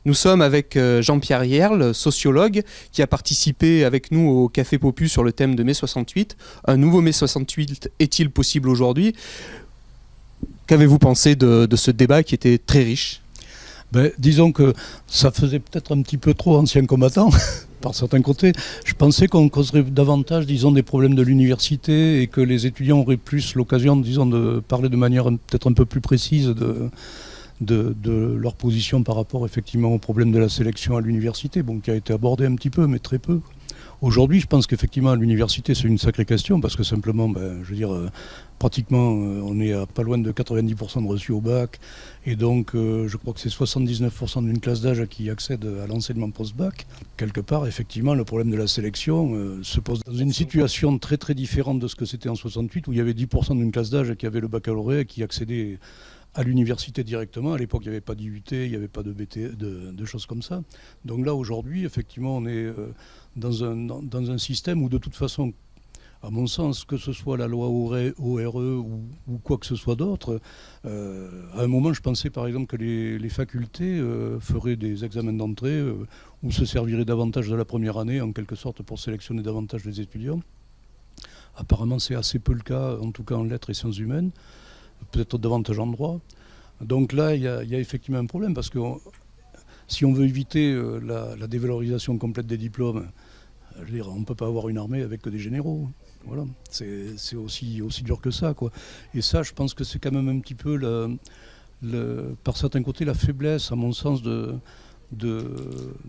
Nous sommes avec Jean-Pierre Hierle, sociologue, qui a participé avec nous au Café Popu sur le thème de mai 68. Un nouveau mai 68 est-il possible aujourd'hui? Qu'avez-vous pensé de ce débat qui était très riche? Disons que ça faisait peut-être un petit peu trop ancien combattant, par certains côtés. Je pensais qu'on causerait davantage, disons, des problèmes de l'université et que les étudiants auraient plus l'occasion, disons, de parler de manière peut-être un peu plus précise de leur position par rapport effectivement au problème de la sélection à l'université, qui a été abordé un petit peu, mais très peu. Aujourd'hui, je pense qu'effectivement, à l'université, c'est une sacrée question, parce que simplement, pratiquement, on est à pas loin de 90% de reçus au bac, et donc je crois que c'est 79% d'une classe d'âge qui accède à l'enseignement post-bac. Quelque part, effectivement, le problème de la sélection se pose dans une situation très très différente de ce que c'était en 68, où il y avait 10% d'une classe d'âge qui avait le baccalauréat et qui accédait à l'université directement. À l'époque, il n'y avait pas d'IUT, il n'y avait pas de BT, de choses comme ça. Donc là, aujourd'hui, effectivement, on est dans un système où, de toute façon, à mon sens, que ce soit la loi ORE ou quoi que ce soit d'autre, à un moment, je pensais par exemple que les facultés feraient des examens d'entrée ou se serviraient davantage de la première année, en quelque sorte, pour sélectionner davantage les étudiants. Apparemment, c'est assez peu le cas, en tout cas en lettres et sciences humaines, peut-être davantage en droit. Donc là, il y a effectivement un problème, parce que si on veut éviter la dévalorisation complète des diplômes, on ne peut pas avoir une armée avec que des généraux. Voilà, c'est aussi dur que ça, quoi. Et ça, je pense que c'est quand même un petit peu, par certains côtés, la faiblesse, à mon sens, de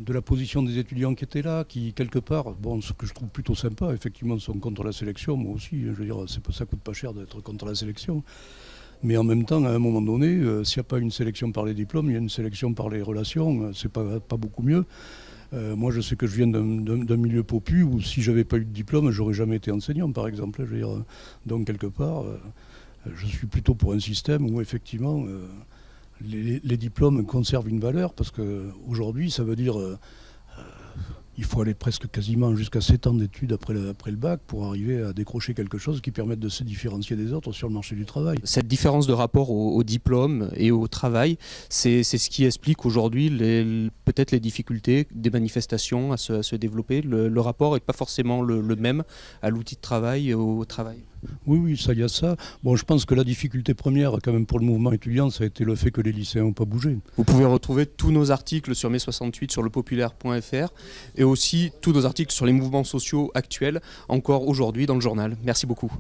la position des étudiants qui étaient là, qui, quelque part, ce que je trouve plutôt sympa, effectivement, sont contre la sélection. Moi aussi, je veux dire, ça coûte pas cher d'être contre la sélection. Mais en même temps, à un moment donné, s'il n'y a pas une sélection par les diplômes, il y a une sélection par les relations, c'est pas beaucoup mieux. Moi, je sais que je viens d'un milieu popu où si j'avais pas eu de diplôme, j'aurais jamais été enseignant, par exemple. Je veux dire, donc, quelque part, je suis plutôt pour un système où, effectivement, les diplômes conservent une valeur, parce qu'aujourd'hui, ça veut dire il faut aller presque quasiment jusqu'à 7 ans d'études après le bac pour arriver à décrocher quelque chose qui permette de se différencier des autres sur le marché du travail. Cette différence de rapport au diplôme et au travail, c'est ce qui explique aujourd'hui peut-être les difficultés des manifestations à se développer. Le rapport n'est pas forcément le même à l'outil de travail et au travail. Oui, ça, il y a ça. Je pense que la difficulté première, quand même, pour le mouvement étudiant, ça a été le fait que les lycéens n'ont pas bougé. Vous pouvez retrouver tous nos articles sur mai 68 sur lepopulaire.fr et aussi tous nos articles sur les mouvements sociaux actuels, encore aujourd'hui dans le journal. Merci beaucoup.